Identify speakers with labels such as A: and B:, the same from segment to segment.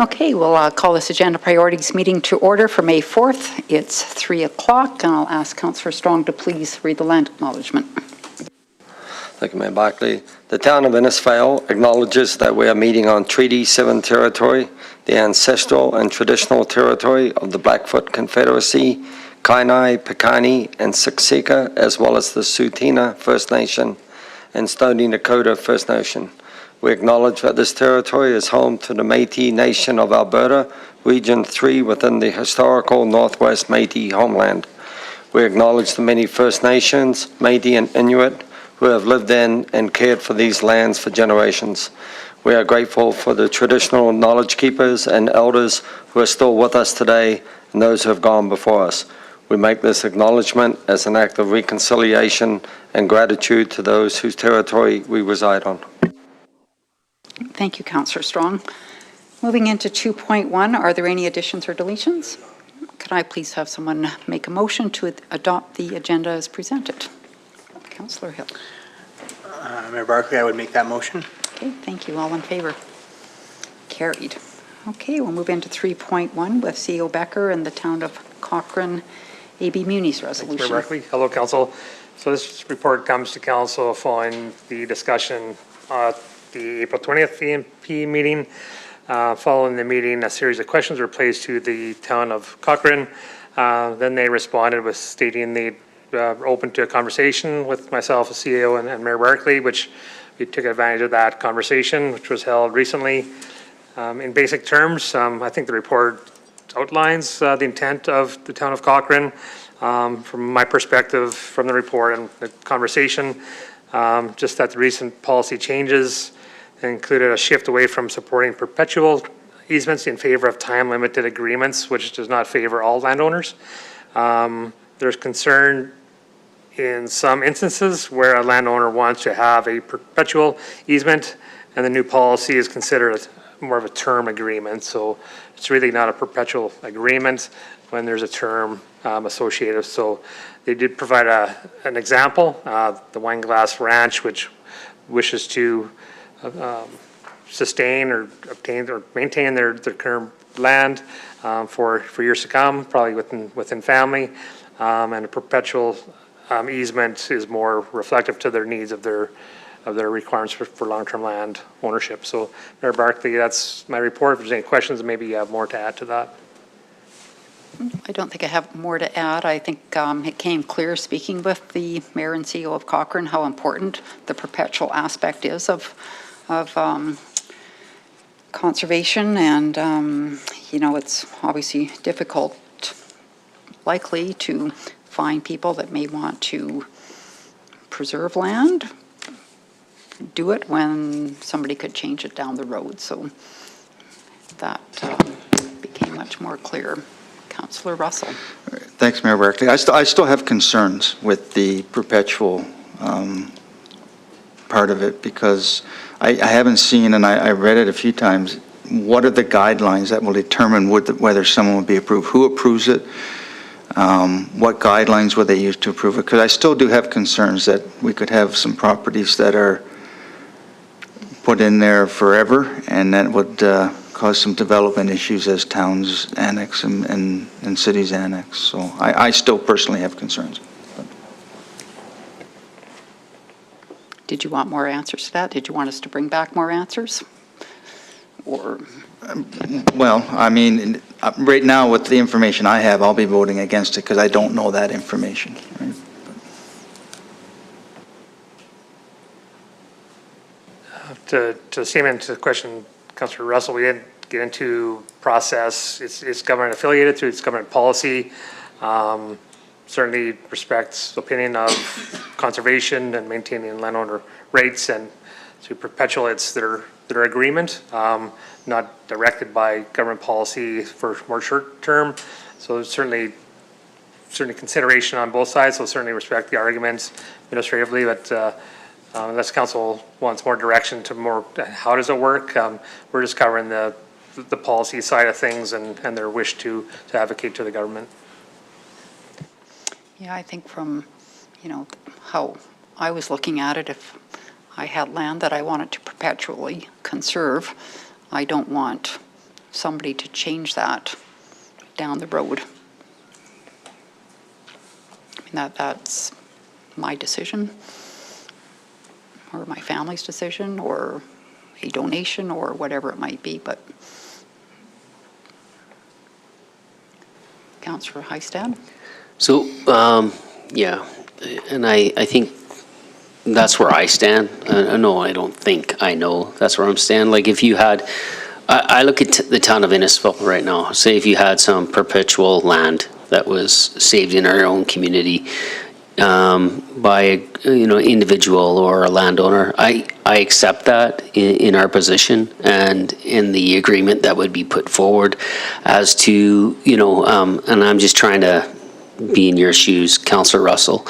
A: Okay, we'll call this agenda priorities meeting to order for May 4th. It's 3 o'clock, and I'll ask Councillor Strong to please read the land acknowledgement.
B: Thank you, Mayor Barclay. The town of Innisfail acknowledges that we are meeting on Treaty 7 territory, the ancestral and traditional territory of the Blackfoot Confederacy, Kainai, Piikani, and Siksika, as well as the Tsuut'ina First Nation and Stoney Nakoda First Nation. We acknowledge that this territory is home to the Métis Nation of Alberta, Region 3 within the historical Northwest Métis homeland. We acknowledge the many First Nations, Métis and Inuit, who have lived in and cared for these lands for generations. We are grateful for the traditional knowledge keepers and elders who are still with us today and those who have gone before us. We make this acknowledgement as an act of reconciliation and gratitude to those whose territory we reside on.
A: Thank you, Councillor Strong. Moving into 2.1, are there any additions or deletions? Could I please have someone make a motion to adopt the agenda as presented? Councillor Hill.
C: Mayor Barclay, I would make that motion.
A: Okay, thank you. All in favor? Carried. Okay, we'll move into 3.1 with CEO Becker and the town of Cochrane AbMunis resolution.
D: Thanks, Mayor Barclay. Hello, Council. So this report comes to Council following the discussion at the April 20th VMP meeting. Following the meeting, a series of questions were placed to the town of Cochrane. Then they responded with stating they were open to a conversation with myself, the CEO, and Mayor Barclay, which we took advantage of that conversation, which was held recently. In basic terms, I think the report outlines the intent of the town of Cochrane. From my perspective, from the report and the conversation, just that the recent policy changes included a shift away from supporting perpetual easements in favor of time-limited agreements, which does not favor all landowners. There's concern in some instances where a landowner wants to have a perpetual easement, and the new policy is considered more of a term agreement. So it's really not a perpetual agreement when there's a term associated. So they did provide an example, the Wine Glass Ranch, which wishes to sustain or obtain or maintain their current land for years to come, probably within family, and a perpetual easement is more reflective to their needs of their requirements for long-term land ownership. So, Mayor Barclay, that's my report. If there's any questions, maybe you have more to add to that.
A: I don't think I have more to add. I think it came clear speaking with the mayor and CEO of Cochrane how important the perpetual aspect is of conservation, and you know, it's obviously difficult, likely, to find people that may want to preserve land, do it when somebody could change it down the road. So that became much more clear. Councillor Russell.
E: Thanks, Mayor Barclay. I still have concerns with the perpetual part of it, because I haven't seen, and I read it a few times, what are the guidelines that will determine whether someone will be approved? Who approves it? What guidelines will they use to approve it? Because I still do have concerns that we could have some properties that are put in there forever, and that would cause some development issues as towns annex and cities annex. So I still personally have concerns.
A: Did you want more answers to that? Did you want us to bring back more answers? Or
E: well, I mean, right now with the information I have, I'll be voting against it because I don't know that information. Right?
D: To statement to the question, Councillor Russell, we didn't get into process. It's government affiliated through its government policy. Certainly respects the opinion of conservation and maintaining landowner rights, and to perpetual it's their agreement, not directed by government policy for more short term. So certainly consideration on both sides. So certainly respect the arguments administratively, but unless council wants more direction to more how does it work, we're just covering the policy side of things and their wish to advocate to the government.
A: yeah, I think from, you know, how I was looking at it, if I had land that I wanted to perpetually conserve, I don't want somebody to change that down the road. I mean, that's my decision, or my family's decision, or a donation, or whatever it might be, but Councillor Heistad?
F: So, yeah, and I think that's where I stand. No, I don't think I know. That's where I'm standing. Like if you had, I look at the town of Innisfil right now. Say if you had some perpetual land that was saved in our own community by a individual or a landowner, I accept that in our position and in the agreement that would be put forward as to and I'm just trying to be in your shoes, Councillor Russell,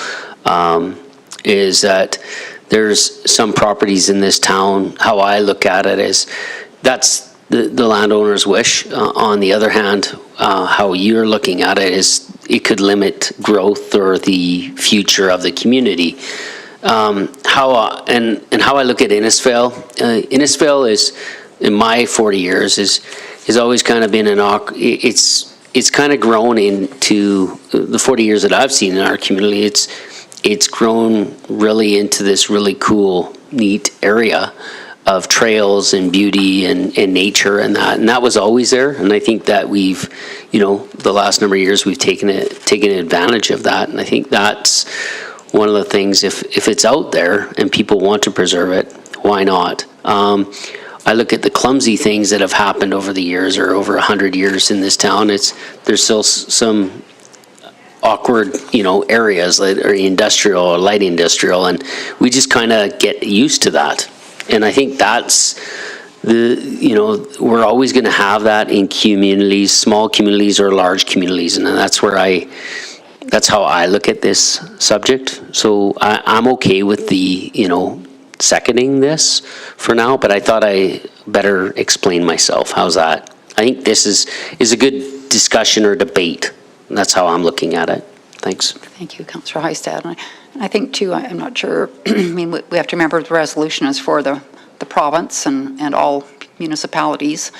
F: is that there's some properties in this town, how I look at it is that's the landowner's wish. On the other hand, how you're looking at it is it could limit growth or the future of the community. How I look at Innisfil, Innisfil is, in my 40 years, is always kind of been it's kind of grown into the 40 years that I've seen in our community. It's grown really into this really cool, neat area of trails and beauty and nature and that was always there. And I think that we've, the last number of years we've taken advantage of that. And I think that's one of the things. If it's out there and people want to preserve it, why not? I look at the clumsy things that have happened over the years or over 100 years in this town. There's still some awkward, areas that are industrial or light industrial, and we just kind of get used to that. And I think that's we're always going to have that in communities, small communities or large communities, and that's how I look at this subject. So I'm okay with the, seconding this for now, but I thought I better explain myself. How's that? I think this is a good discussion or debate. That's how I'm looking at it. Thanks.
A: Thank you, Councillor Heistad. And I think too, I'm not sure, I mean, we have to remember the resolution is for the province and all municipalities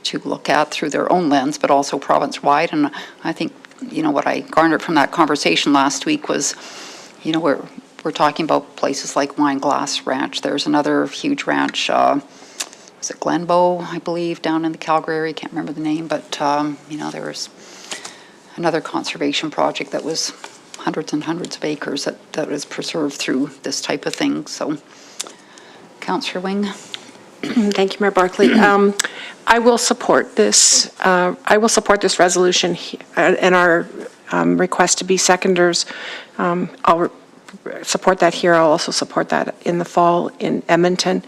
A: to look at through their own lens, but also province-wide. And I think, what I garnered from that conversation last week was, we're talking about places like Wine Glass Ranch. There's another huge ranch, was it Glenbow, I believe, down in the Calgary area, can't remember the name, but, there was another conservation project that was hundreds and hundreds of acres that was preserved through this type of thing. So, Councillor Wing.
G: Thank you, Mayor Barclay. I will support this. I will support this resolution and our request to be seconders. I'll support that here. I'll also support that in the fall in Edmonton.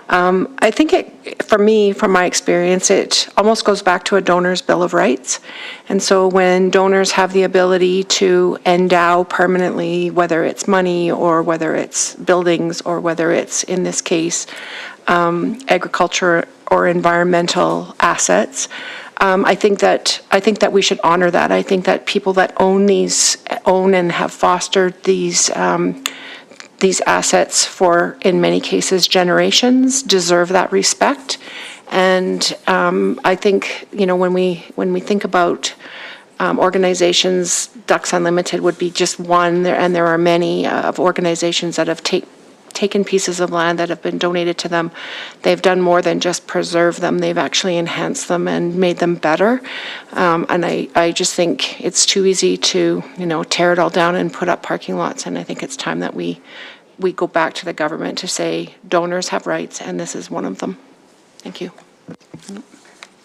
G: I think for me, from my experience, it almost goes back to a donor's bill of rights. And so when donors have the ability to endow permanently, whether it's money or whether it's buildings or whether it's, in this case, agriculture or environmental assets, I think that we should honor that. I think that people that own and have fostered these assets for, in many cases, generations, deserve that respect. And I think, when we think about organizations, Ducks Unlimited would be just one, and there are many of organizations that have taken pieces of land that have been donated to them. They've done more than just preserve them. They've actually enhanced them and made them better. And I just think it's too easy to, tear it all down and put up parking lots. And I think it's time that we go back to the government to say donors have rights, and this is one of them. Thank you.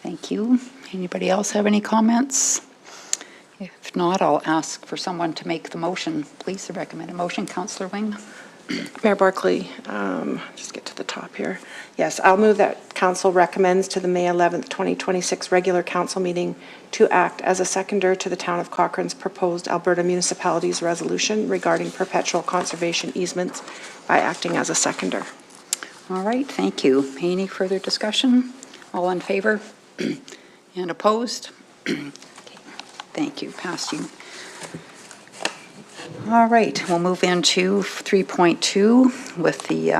A: Thank you. Anybody else have any comments? If not, I'll ask for someone to make the motion. Please, the recommended motion. Councillor Wing.
G: Mayor Barclay, just get to the top here. Yes, I'll move that council recommends to the May 11th, 2026 regular council meeting to act as a seconder to the town of Cochrane's proposed Alberta Municipalities resolution regarding perpetual conservation easements by acting as a seconder.
A: All right, thank you. Any further discussion? All in favor? And opposed? Okay, thank you. Passed you. All right, we'll move into 3.2 with the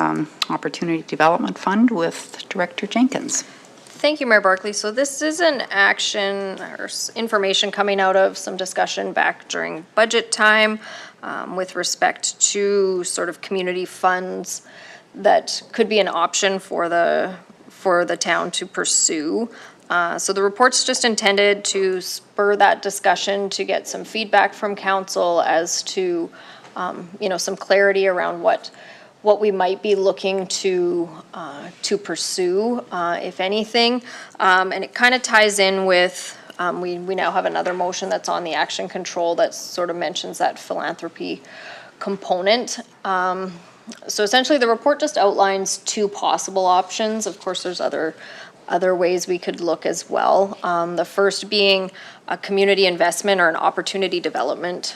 A: Opportunity Development Fund with Director Jenkins.
H: Thank you, Mayor Barclay. So this is an action or information coming out of some discussion back during budget time with respect to sort of community funds that could be an option for the town to pursue. So the report's just intended to spur that discussion, to get some feedback from council as to, some clarity around what we might be looking to pursue, if anything. And it kind of ties in with, we now have another motion that's on the action control that sort of mentions that philanthropy component. So essentially, the report just outlines two possible options. Of course, there's other ways we could look as well. The first being a community investment or an opportunity development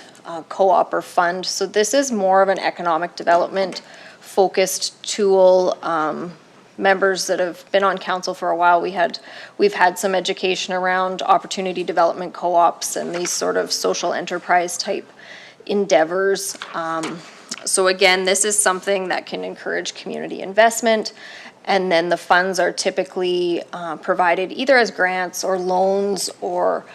H: co-op or fund. So this is more of an economic development focused tool. Members that have been on council for a while, we've had some education around opportunity development co-ops and these sort of social enterprise type endeavors. So again, this is something that can encourage community investment, and then the funds are typically provided either as grants or loans or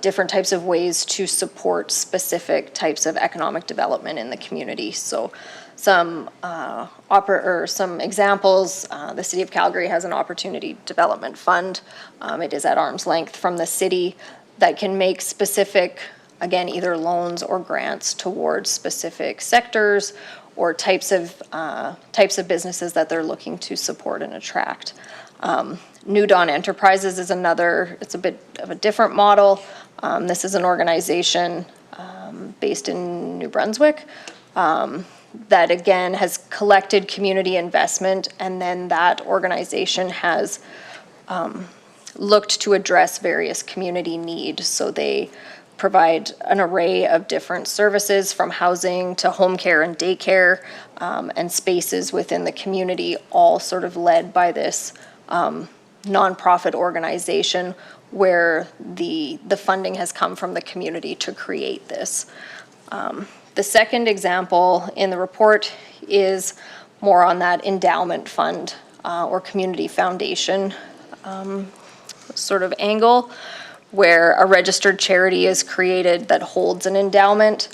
H: different types of ways to support specific types of economic development in the community. So some examples, the City of Calgary has an opportunity development fund. It is at arm's length from the city that can make specific, again, either loans or grants towards specific sectors or types of businesses that they're looking to support and attract. New Dawn Enterprises is another, it's a bit of a different model. This is an organization based in New Brunswick that again has collected community investment, and then that organization has looked to address various community needs. So they provide an array of different services from housing to home care and daycare and spaces within the community, all sort of led by this nonprofit organization where the funding has come from the community to create this. The second example in the report is more on that endowment fund or community foundation sort of angle, where a registered charity is created that holds an endowment,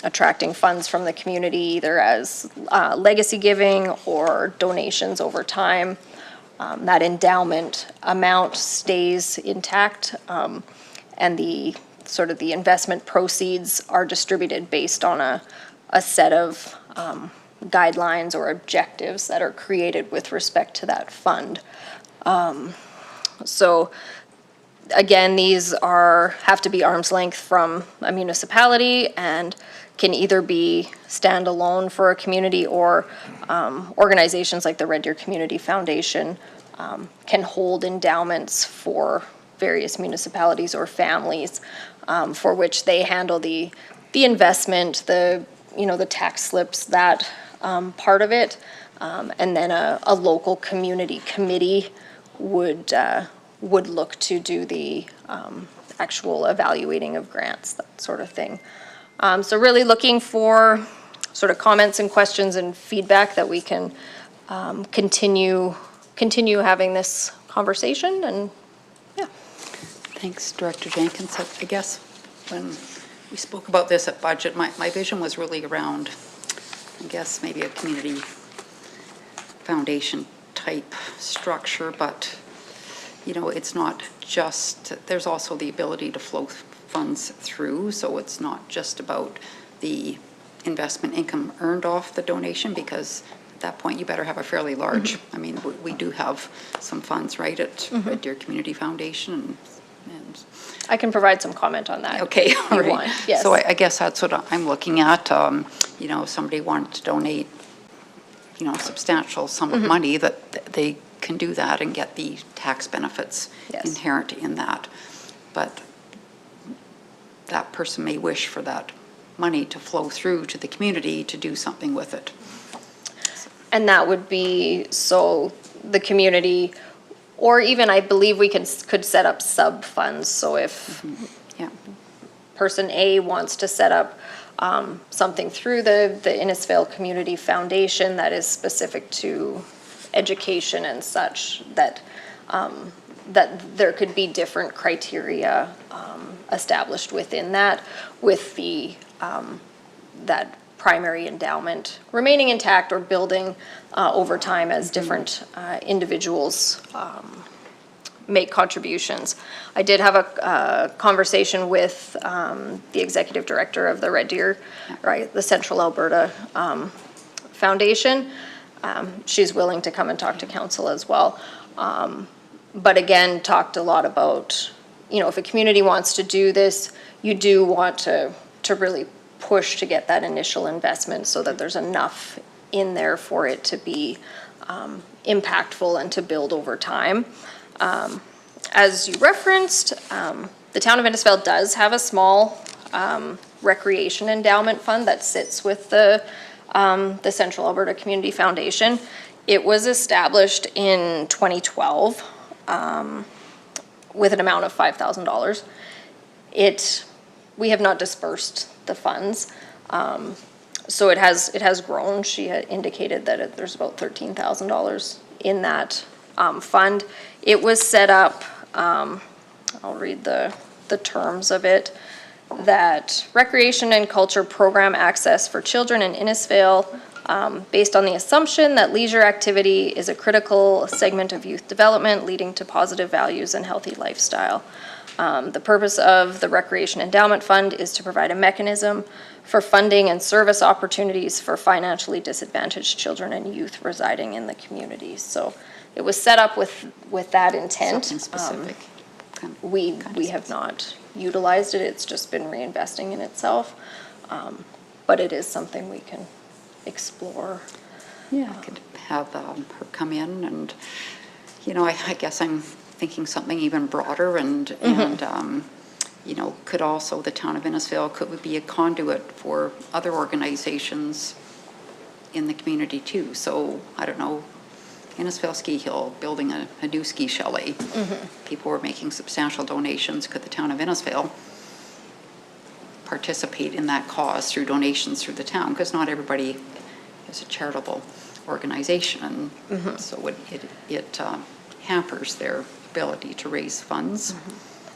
H: attracting funds from the community either as legacy giving or donations over time. That endowment amount stays intact, and the investment proceeds are distributed based on a set of guidelines or objectives that are created with respect to that fund. So again, these have to be arm's length from a municipality and can either be standalone for a community or organizations like the Red Deer Community Foundation can hold endowments for various municipalities or families for which they handle the investment, the tax slips, that part of it, and then a local community committee would look to do the actual evaluating of grants, that sort of thing. So really looking for sort of comments and questions and feedback that we can continue having this conversation, and yeah.
A: Thanks, Director Jenkins. I guess when we spoke about this at budget, my vision was really around, I guess, maybe a community foundation type structure, but it's not just, there's also the ability to flow funds through, so it's not just about the investment income earned off the donation, because at that point you better have a fairly large, I mean, we do have some funds, right, at Red Deer Community Foundation. And
H: I can provide some comment on that.
A: okay,
H: if
A: all
H: you
A: right.
H: want. Yes.
A: So I guess that's what I'm looking at. If somebody wanted to donate, a substantial sum of money, that they can do that and get the tax benefits inherent in that. But that person may wish for that money to flow through to the community to do something with it.
H: And that would be, so the community, or even I believe we could set up sub-funds. So if person A wants to set up something through the Innisfail Community Foundation that is specific to education and such, that that there could be different criteria established within that, with the, that primary endowment remaining intact or building over time as different individuals make contributions. I did have a conversation with the executive director of the Red Deer, right, the Central Alberta Foundation. She's willing to come and talk to council as well. But again, talked a lot about, you know, if a community wants to do this, you do want to really push to get that initial investment so that there's enough in there for it to be impactful and to build over time. As you referenced, the town of Innisfail does have a small recreation endowment fund that sits with the Central Alberta Community Foundation. It was established in 2012 with an amount of $5,000. We have not dispersed the funds, so it has grown. She had indicated that there's about $13,000 in that fund. It was set up, I'll read the terms of it, that recreation and culture program access for children in Innisfail based on the assumption that leisure activity is a critical segment of youth development leading to positive values and healthy lifestyle. The purpose of the Recreation Endowment Fund is to provide a mechanism for funding and service opportunities for financially disadvantaged children and youth residing in the community. So it was set up with that intent.
A: Something specific.
H: We have not utilized it. It's just been reinvesting in itself. But it is something we can explore.
A: Yeah, I could have her come in and, you know, I guess I'm thinking something even broader and you know, could also, the town of Innisfail could be a conduit for other organizations in the community too. So, I don't know, Innisfail Ski Hill, building a new ski chalet. People were making substantial donations. Could the town of Innisfail participate in that cause through donations through the town? Because not everybody is a charitable organization. So it hampers their ability to raise funds.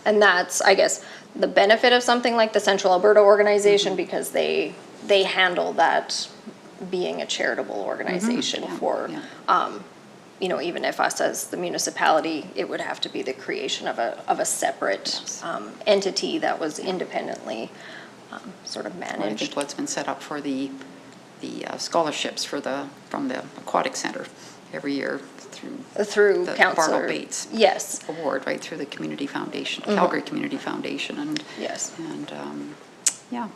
H: And that's, I guess, the benefit of something like the Central Alberta organization, because they handle that being a charitable organization for, you know, even if us as the municipality, it would have to be the creation of a separate entity that was independently sort of managed.
A: I think what's been set up for the scholarships from the Aquatic Center every year through the
H: Councillor
A: Barbara Bates Award, right, through the Community Foundation, Calgary Community Foundation, and yeah,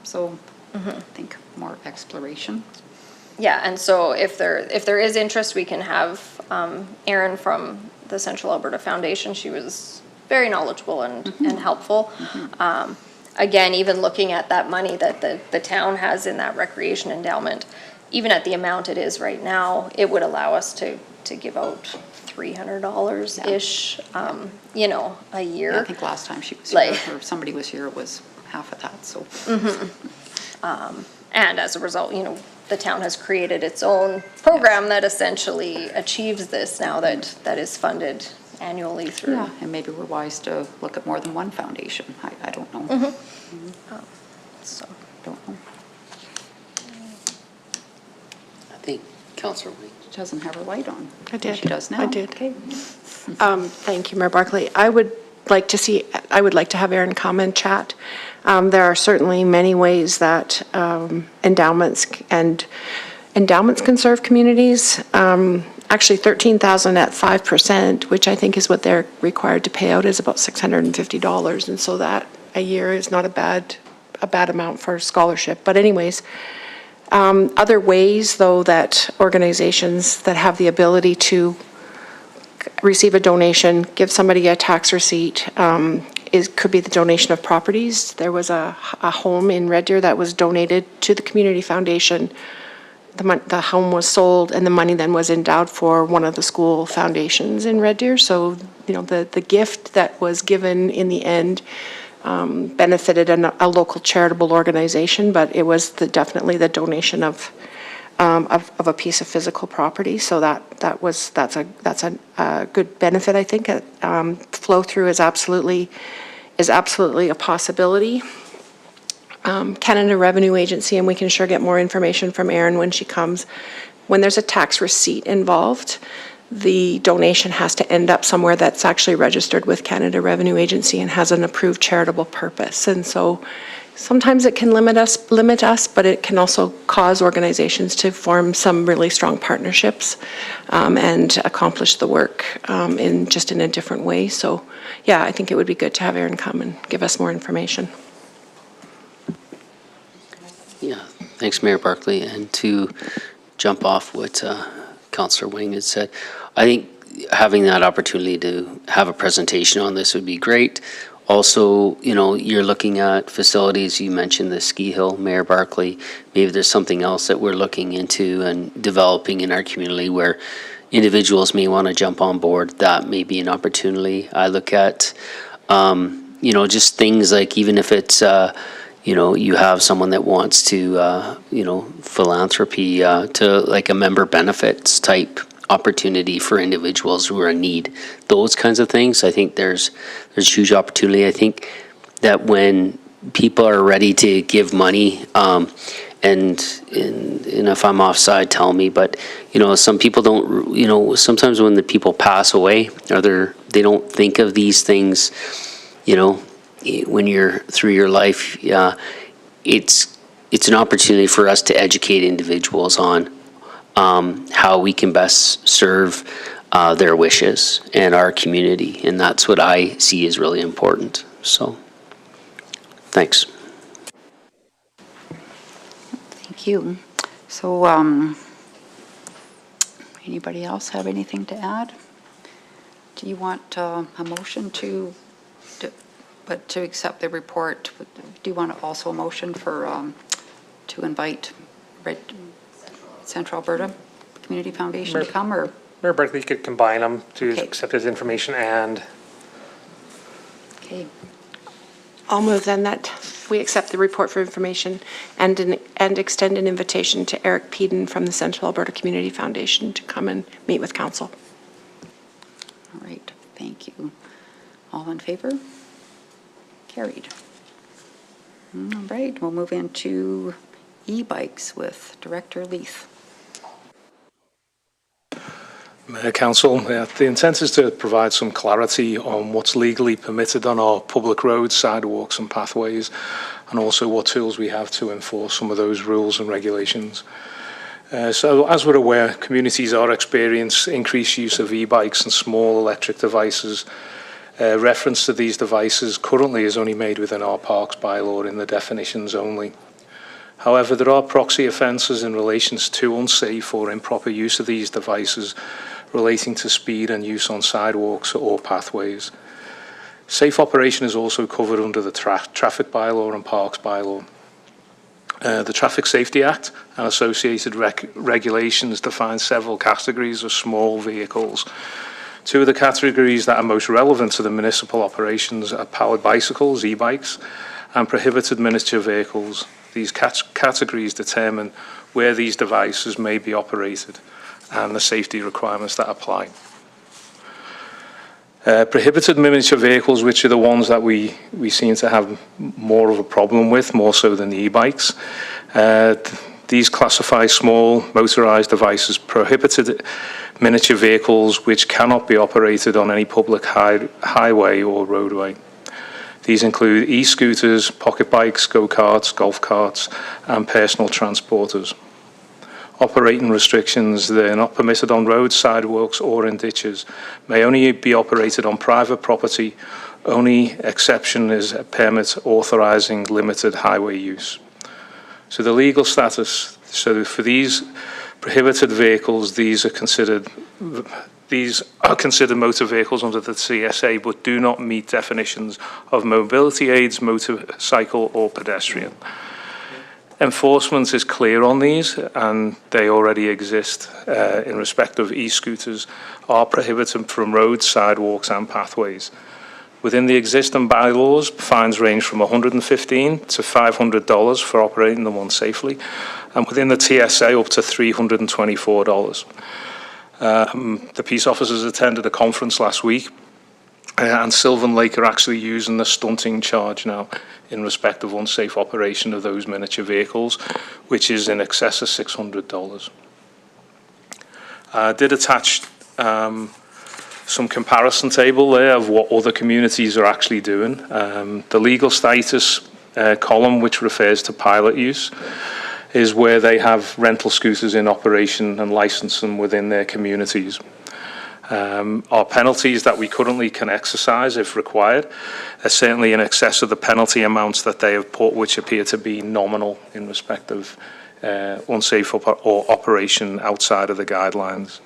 A: so I think more exploration.
H: Yeah, and so if there is interest, we can have Erin from the Central Alberta Foundation. She was very knowledgeable and helpful. Again, even looking at that money that the town has in that recreation endowment, even at the amount it is right now, it would allow us to give out $300-ish, you know, a year.
A: Yeah, I think last time she was here, or somebody was here, it was half of that, so.
H: And as a result, you know, the town has created its own program that essentially achieves this now that is funded annually through.
A: Yeah, and maybe we're wise to look at more than one foundation. I don't know.
H: So.
A: Don't know.
F: I think Councillor Wing.
A: She doesn't have her light on.
G: I did.
A: She does now.
G: I did.
A: Okay.
G: Thank you, Mayor Barclay. I would like to have Erin come and chat. There are certainly many ways that endowments can serve communities. Actually, $13,000 at 5%, which I think is what they're required to pay out, is about $650, and so that a year is not a bad amount for scholarship. But anyways, other ways though that organizations that have the ability to receive a donation, give somebody a tax receipt, could be the donation of properties. There was a home in Red Deer that was donated to the Community Foundation. The home was sold, and the money then was endowed for one of the school foundations in Red Deer. So, you know, the gift that was given in the end benefited a local charitable organization, but it was definitely the donation of of a piece of physical property. So that's a good benefit, I think. Flow through is absolutely a possibility. Canada Revenue Agency, and we can sure get more information from Erin when she comes. When there's a tax receipt involved, the donation has to end up somewhere that's actually registered with Canada Revenue Agency and has an approved charitable purpose. And so sometimes it can limit us, but it can also cause organizations to form some really strong partnerships and accomplish the work in a different way. So yeah, I think it would be good to have Erin come and give us more information.
F: Yeah, thanks, Mayor Barclay. And to jump off what Councillor Wing had said, I think having that opportunity to have a presentation on this would be great. Also, you know, you're looking at facilities, you mentioned the ski hill, Mayor Barclay. Maybe there's something else that we're looking into and developing in our community where individuals may want to jump on board. That may be an opportunity. I look at, you know, just things like even if it's, you know, you have someone that wants to, you know, philanthropy to like a member benefits type opportunity for individuals who are in need. Those kinds of things, I think there's huge opportunity. I think that when people are ready to give money, and if I'm offside, tell me, but, you know, some people don't, you know, sometimes when the people pass away, or they don't think of these things, you know, when you're through your life, it's an opportunity for us to educate individuals on how we can best serve their wishes and our community, and that's what I see is really important. So, thanks.
A: Thank you. So, anybody else have anything to add? Do you want a motion to accept the report? Do you want also a motion for to invite Central Alberta Community Foundation to come, or?
D: Mayor Barclay could combine them to
A: Okay.
D: accept his information and.
A: Okay.
G: I'll move then that we accept the report for information and extend an invitation to Eric Peden from the Central Alberta Community Foundation to come and meet with council.
A: All right. Thank you. All in favor? Carried. All right. We'll move into e-bikes with Director Leith.
I: Mayor, Council, the intent is to provide some clarity on what's legally permitted on our public roads, sidewalks and pathways, and also what tools we have to enforce some of those rules and regulations. So as we're aware, communities are experiencing increased use of e-bikes and small electric devices. Reference to these devices currently is only made within our parks bylaw in the definitions only. However, there are proxy offences in relation to unsafe or improper use of these devices relating to speed and use on sidewalks or pathways. Safe operation is also covered under the traffic bylaw and parks bylaw. The Traffic Safety Act and associated regulations define several categories of small vehicles. Two of the categories that are most relevant to the municipal operations are powered bicycles, e-bikes, and prohibited miniature vehicles. These categories determine where these devices may be operated and the safety requirements that apply. Prohibited miniature vehicles, which are the ones that we seem to have more of a problem with, more so than the e-bikes. These classify small motorised devices, prohibited miniature vehicles which cannot be operated on any public highway or roadway. These include e-scooters, pocket bikes, go-karts, golf carts, and personal transporters. Operating restrictions, they're not permitted on roads, sidewalks, or in ditches, may only be operated on private property. Only exception is a permit authorising limited highway use. So the legal status, so for these prohibited vehicles, these are considered motor vehicles under the CSA, but do not meet definitions of mobility aids, motorcycle, or pedestrian. Enforcement is clear on these, and they already exist in respect of e-scooters, are prohibited from roads, sidewalks, and pathways. Within the existing bylaws, fines range from $115 to $500 for operating them unsafely, and within the TSA up to $324. The peace officers attended a conference last week, and Sylvan Lake are actually using the stunting charge now in respect of unsafe operation of those miniature vehicles, which is in excess of $600. I did attach some comparison table there of what other communities are actually doing. The legal status column, which refers to pilot use, is where they have rental scooters in operation and license them within their communities. Our penalties that we currently can exercise if required are certainly in excess of the penalty amounts that they have put, which appear to be nominal in respect of unsafe or operation outside of the guidelines.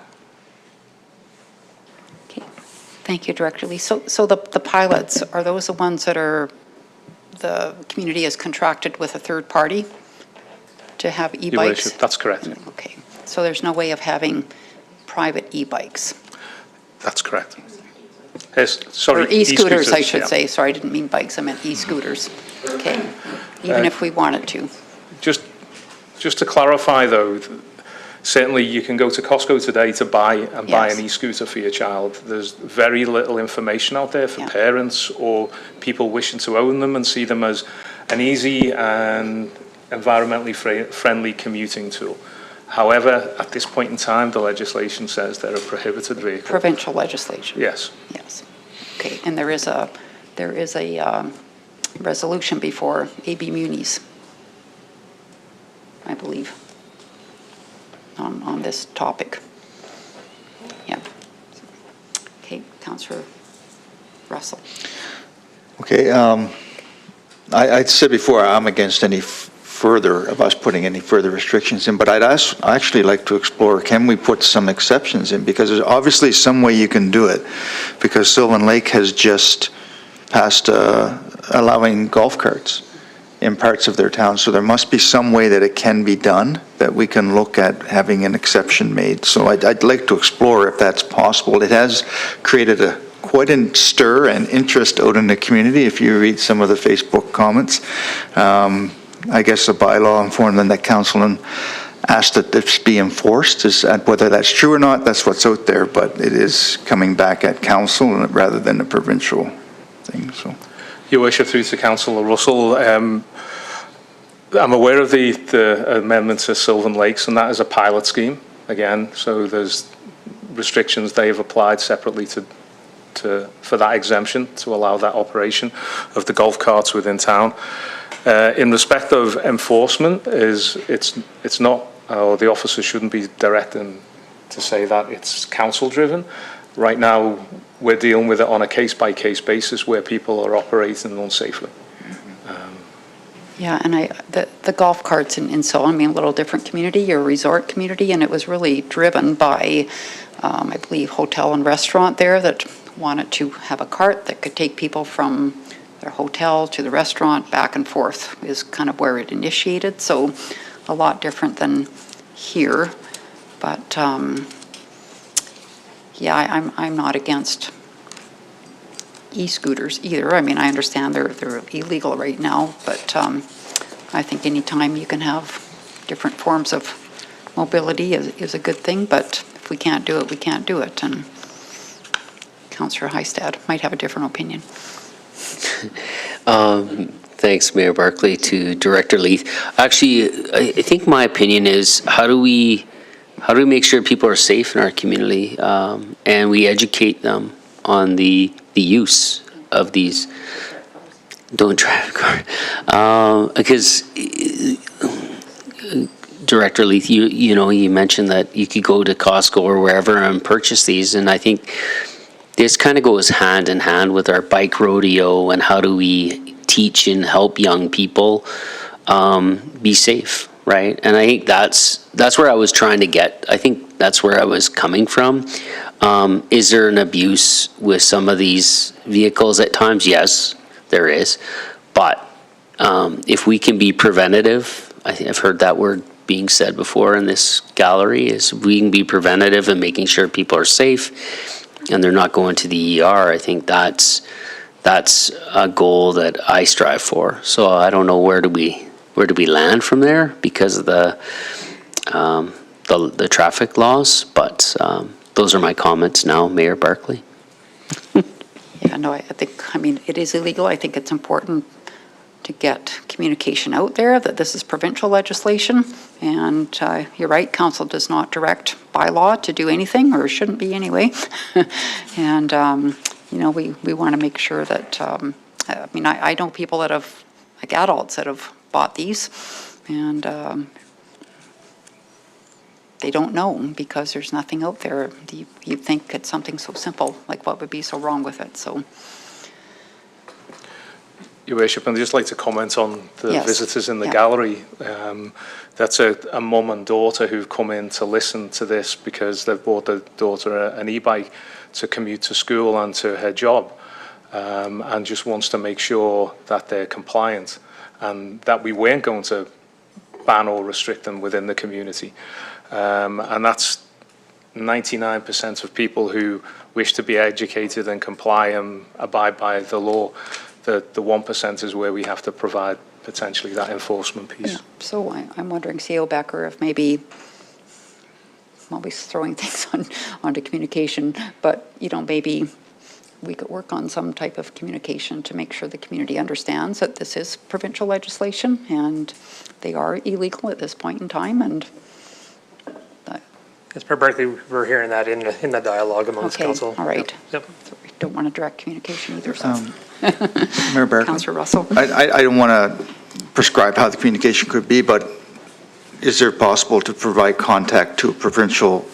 A: Okay. Thank you, Director Lee. So the pilots, are those the ones that are, the community has contracted with a third party to have
I: Your
A: e-bikes?
I: Worship, that's correct.
A: Okay. So there's no way of having private e-bikes?
I: That's correct. Yes, sorry,
A: Or e-scooters, I should
I: yeah.
A: say. Sorry, I didn't mean bikes, I meant e-scooters. Okay. Even if we wanted to.
I: Just to clarify, though, certainly you can go to Costco today to buy
A: Yes.
I: an e-scooter for your child. There's very little information out there for
A: Yeah.
I: parents or people wishing to own them and see them as an easy and environmentally friendly commuting tool. However, at this point in time, the legislation says they're a prohibited vehicle.
A: Provincial legislation?
I: Yes.
A: Yes. Okay, and there is a resolution before AbMunis, I believe, on this topic. Yeah. Okay, Councillor Russell.
E: Okay, I said before, I'm against any further of us putting any further restrictions in, but I'd actually like to explore, can we put some exceptions in? Because there's obviously some way you can do it, because Sylvan Lake has just passed allowing golf carts in parts of their town, so there must be some way that it can be done, that we can look at having an exception made. So I'd like to explore if that's possible. It has created quite a stir and interest out in the community, if you read some of the Facebook comments. I guess the bylaw informed them that council asked that this be enforced. Whether that's true or not, that's what's out there, but it is coming back at council rather than a provincial thing. So,
I: Your Worship, through to Councillor Russell, I'm aware of the amendment to Sylvan Lakes, and that is a pilot scheme, again, so there's restrictions they have applied separately for that exemption to allow that operation of the golf carts within town. In respect of enforcement, it's not, or the officers shouldn't be directing to say that it's council driven. Right now, we're dealing with it on a case-by-case basis where people are operating unsafely.
A: Yeah, and the golf carts in Sylvan, I mean, a little different community, you're a resort community, and it was really driven by, I believe, hotel and restaurant there that wanted to have a cart that could take people from their hotel to the restaurant, back and forth is kind of where it initiated, so a lot different than here. But yeah, I'm not against e-scooters either. I mean, I understand they're illegal right now, but I think any time you can have different forms of mobility is a good thing, but if we can't do it, we can't do it. And Councillor Heistad might have a different opinion.
F: Thanks, Mayor Barclay, to Director Leith. Actually, I think my opinion is how do we make sure people are safe in our community, and we educate them on the use of these. Don't drive a car, because Director Leith, you mentioned that you could go to Costco or wherever and purchase these, and I think this kind of goes hand in hand with our bike rodeo and how do we teach and help young people be safe, right? And I think that's where I was trying to get. I think that's where I was coming from. Is there an abuse with some of these vehicles at times? Yes, there is. But if we can be preventative, I think I've heard that word being said before in this gallery, is we can be preventative and making sure people are safe and they're not going to the ER. I think that's a goal that I strive for. So I don't know, where do we where do we land from there because of the traffic laws, but those are my comments now, Mayor Barclay.
A: Yeah, no, I mean, it is illegal. I think it's important to get communication out there that this is provincial legislation. And you're right, council does not direct by law to do anything, or shouldn't be anyway. And, you know, we want to make sure that, I mean, I know people that have, like adults that have bought these, and they don't know because there's nothing out there. You think it's something so simple, like what would be so wrong with it, so.
I: Your Worship, and I'd just like to comment on the
A: Yes.
I: visitors in the
A: Yeah.
I: gallery. That's a mum and daughter who've come in to listen to this because they've bought their daughter an e-bike to commute to school and to her job, and just wants to make sure that they're compliant and that we weren't going to ban or restrict them within the community. And that's 99% of people who wish to be educated and comply and abide by the law. The 1% is where we have to provide potentially that enforcement piece.
A: Yeah. So I'm wondering, CEO Becker, if maybe, I'm always throwing things onto communication, but, you know, maybe we could work on some type of communication to make sure the community understands that this is provincial legislation and they are illegal at this point in time, and
D: As per Barclay, we're hearing that in the dialogue amongst
A: okay,
D: council.
A: all right.
D: Yep.
A: So we don't want to direct communication either, so.
E: Mayor Barclay?
A: Councillor Russell.
E: I don't want to prescribe how the communication could be, but is there possible to provide contact to a provincial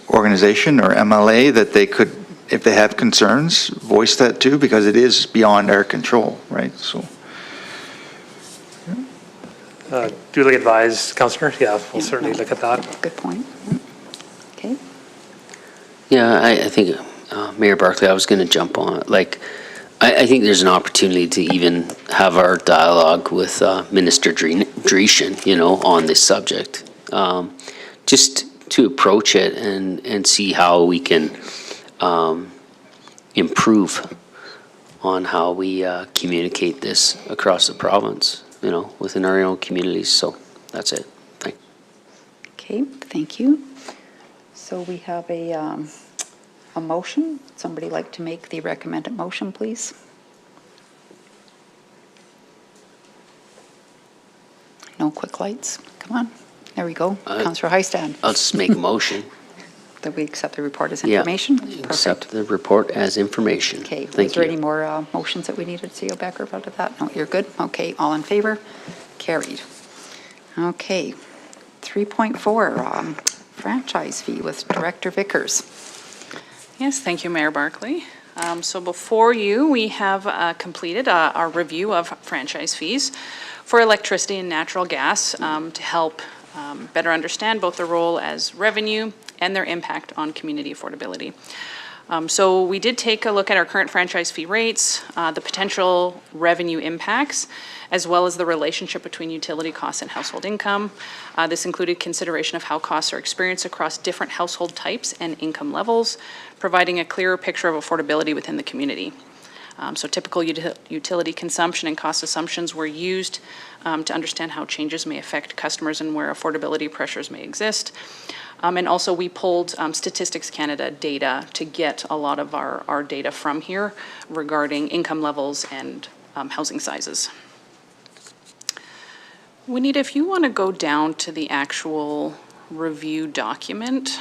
E: organization or MLA that they could, if they have concerns, voice that to? Because it is beyond our control, right? So.
D: Duly advised, Councillor. Yeah, we'll
A: Yeah,
D: certainly
A: no,
D: look at that.
A: Good point. Okay.
F: Yeah, I think, Mayor Barclay, I was going to jump on it. Like, I think there's an opportunity to even have our dialogue with Minister Deletions, you know, on this subject. Just to approach it and see how we can improve on how we communicate this across the province, you know, within our own communities. So that's it. Thank you.
A: Okay, thank you. So we have a motion. Somebody like to make the recommended motion, please? No quick lights. Come on. There we go. Councillor Heistad.
F: I'll just make a motion.
A: That we accept the report as
F: Yeah,
A: information?
F: accept the report as information.
A: Okay,
F: Thank
A: was there
F: you.
A: any more motions that we needed to see Becker about that? No, you're good? Okay, all in favor? Carried. Okay, 3.4, franchise fee with Director Vickers.
J: Yes, thank you, Mayor Barclay. So before you, we have completed our review of franchise fees for electricity and natural gas to help better understand both their role as revenue and their impact on community affordability. So we did take a look at our current franchise fee rates, the potential revenue impacts, as well as the relationship between utility costs and household income. This included consideration of how costs are experienced across different household types and income levels, providing a clearer picture of affordability within the community. So typical utility consumption and cost assumptions were used to understand how changes may affect customers and where affordability pressures may exist. And also we pulled Statistics Canada data to get a lot of our data from here regarding income levels and housing sizes. Winnie, if you want to go down to the actual review document.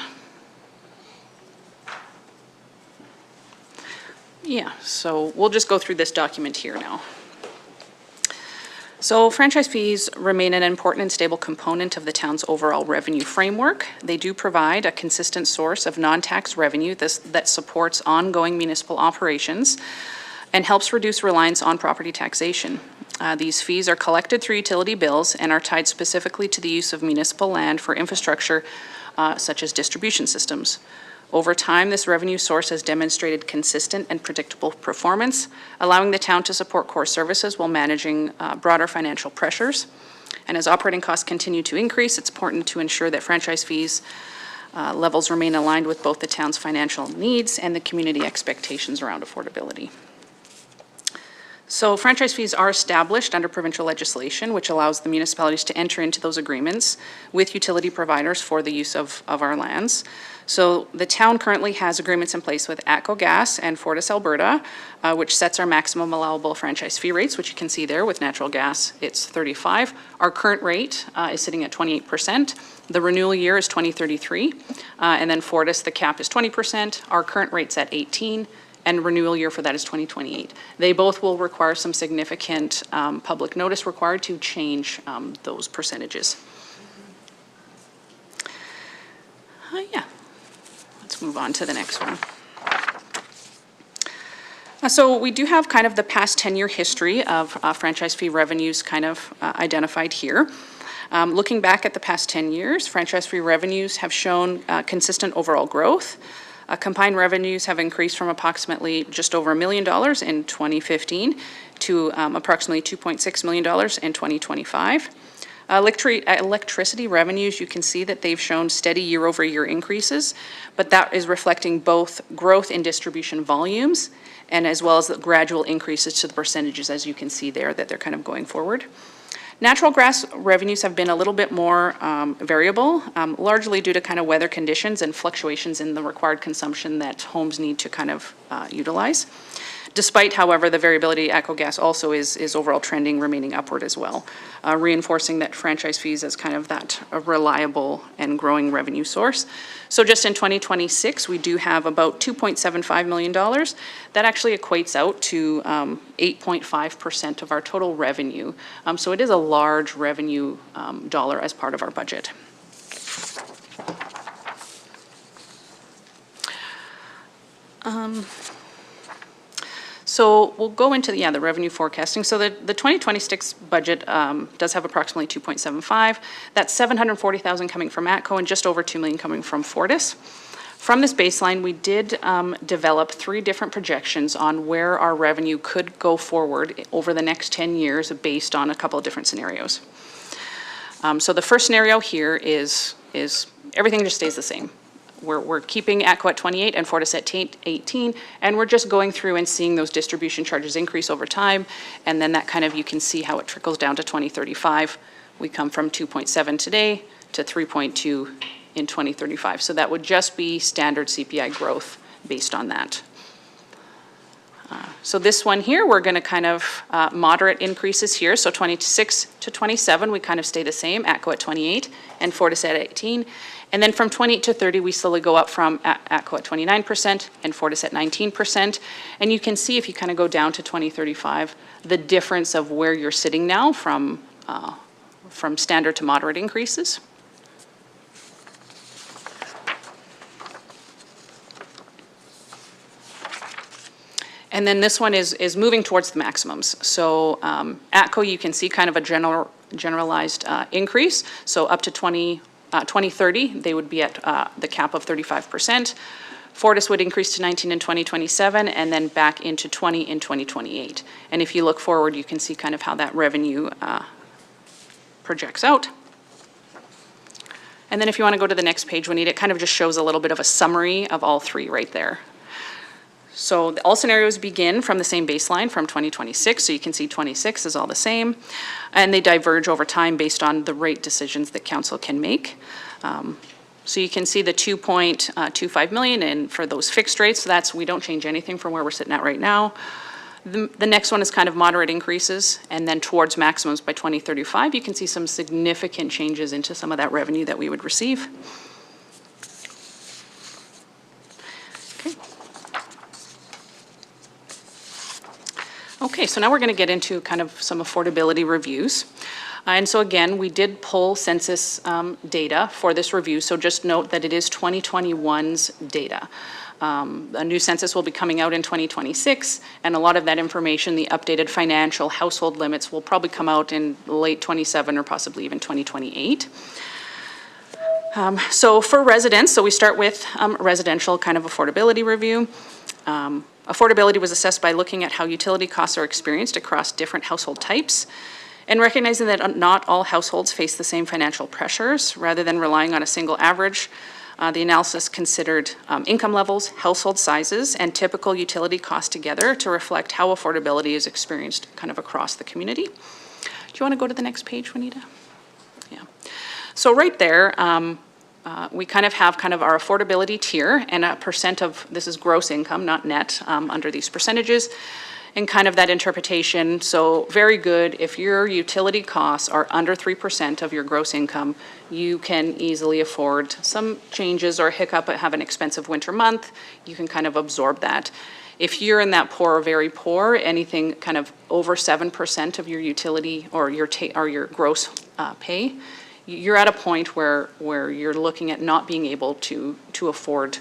J: Yeah, so we'll just go through this document here now. So franchise fees remain an important and stable component of the town's overall revenue framework. They do provide a consistent source of non-tax revenue that supports ongoing municipal operations and helps reduce reliance on property taxation. These fees are collected through utility bills and are tied specifically to the use of municipal land for infrastructure such as distribution systems. Over time, this revenue source has demonstrated consistent and predictable performance, allowing the town to support core services while managing broader financial pressures. And as operating costs continue to increase, it's important to ensure that franchise fees levels remain aligned with both the town's financial needs and the community expectations around affordability. So franchise fees are established under provincial legislation, which allows the municipalities to enter into those agreements with utility providers for the use of our lands. So the town currently has agreements in place with ATCO Gas and Fortis Alberta, which sets our maximum allowable franchise fee rates, which you can see there with natural gas, it's 35. Our current rate is sitting at 28%. The renewal year is 2033. And then Fortis, the cap is 20%. Our current rate's at 18. And renewal year for that is 2028. They both will require some significant public notice required to change those percentages. Yeah, let's move on to the next one. So we do have kind of the past 10-year history of franchise fee revenues kind of identified here. Looking back at the past 10 years, franchise fee revenues have shown consistent overall growth. Combined revenues have increased from approximately just over $1 million in 2015 to approximately $2.6 million in 2025. Electricity revenues, you can see that they've shown steady year-over-year increases, but that is reflecting both growth in distribution volumes and as well as the gradual increases to the percentages, as you can see there, that they're kind of going forward. Natural gas revenues have been a little bit more variable, largely due to kind of weather conditions and fluctuations in the required consumption that homes need to kind of utilize. Despite, however, the variability, ATCO Gas also is overall trending, remaining upward as well, reinforcing that franchise fees as kind of that reliable and growing revenue source. So just in 2026, we do have about $2.75 million. That actually equates out to 8.5% of our total revenue. So it is a large revenue dollar as part of our budget. So we'll go into the revenue forecasting. So the 2026 budget does have approximately 2.75. That's 740,000 coming from ATCO and just over 2 million coming from Fortis. From this baseline, we did develop 3 different projections on where our revenue could go forward over the next 10 years based on a couple of different scenarios. So the first scenario here is everything just stays the same. We're keeping ATCO at 28 and Fortis at 18, and we're just going through and seeing those distribution charges increase over time, and then that kind of, you can see how it trickles down to 2035. We come from 2.7 today to 3.2 in 2035. So that would just be standard CPI growth based on that. So this one here, we're going to kind of moderate increases here. So 26 to 27, we kind of stay the same, ATCO at 28 and Fortis at 18. And then from 28 to 30, we slowly go up from ATCO at 29% and Fortis at 19%. And you can see if you kind of go down to 2035, the difference of where you're sitting now from standard to moderate increases. And then this one is moving towards the maximums. So ATCO, you can see kind of a generalized increase. So up to 2030, they would be at the cap of 35%. Fortis would increase to 19 in 2027 and then back into 20 in 2028. And if you look forward, you can see kind of how that revenue projects out. And then if you want to go to the next page, Juanita, it kind of just shows a little bit of a summary of all 3 right there. So all scenarios begin from the same baseline from 2026, so you can see 26 is all the same, and they diverge over time based on the rate decisions that council can make. So you can see the 2.25 million, and for those fixed rates, that's, we don't change anything from where we're sitting at right now. The next one is kind of moderate increases, and then towards maximums by 2035, you can see some significant changes into some of that revenue that we would receive. Okay, so now we're going to get into kind of some affordability reviews. And so again, we did pull census data for this review, so just note that it is 2021's data. A new census will be coming out in 2026, and a lot of that information, the updated financial household limits, will probably come out in late 27 or possibly even 2028. So for residents, so we start with residential kind of affordability review. Affordability was assessed by looking at how utility costs are experienced across different household types and recognizing that not all households face the same financial pressures. Rather than relying on a single average, The analysis considered income levels, household sizes, and typical utility costs together to reflect how affordability is experienced kind of across the community. Do you want to go to the next page, Juanita? Yeah. So right there, we kind of have kind of our affordability tier and a percent of, this is gross income, not net, under these percentages, and kind of that interpretation. So very good, if your utility costs are under 3% of your gross income, you can easily afford some changes or hiccup, have an expensive winter month, you can kind of absorb that. If you're in that poor or very poor, anything kind of over 7% of your utility or your gross pay, you're at a point where you're looking at not being able to afford